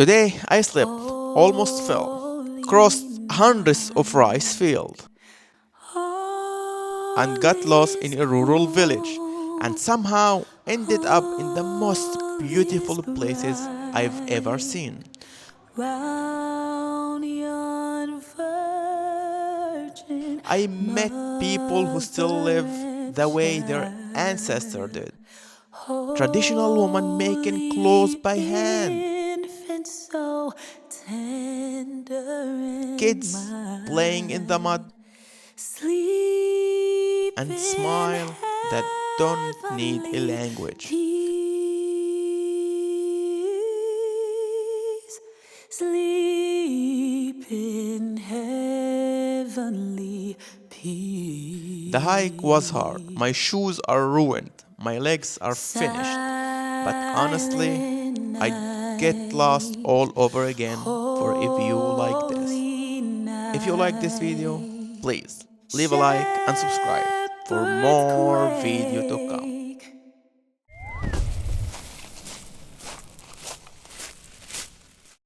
Today I slept, almost fell, crossed hundreds of rice fields, and got lost in a rural village, and somehow ended up in the most beautiful places I've ever seen. I met people who still live the way their ancestors did. Traditional women making clothes by hand. Kids playing in the mud and smile that don't need a language. Sleep in heavenly peace. The hike was hard. My shoes are ruined. My legs are finished. But honestly, I'd get lost all over again for a view like this. If you like this video, please leave a like and subscribe for more video to come.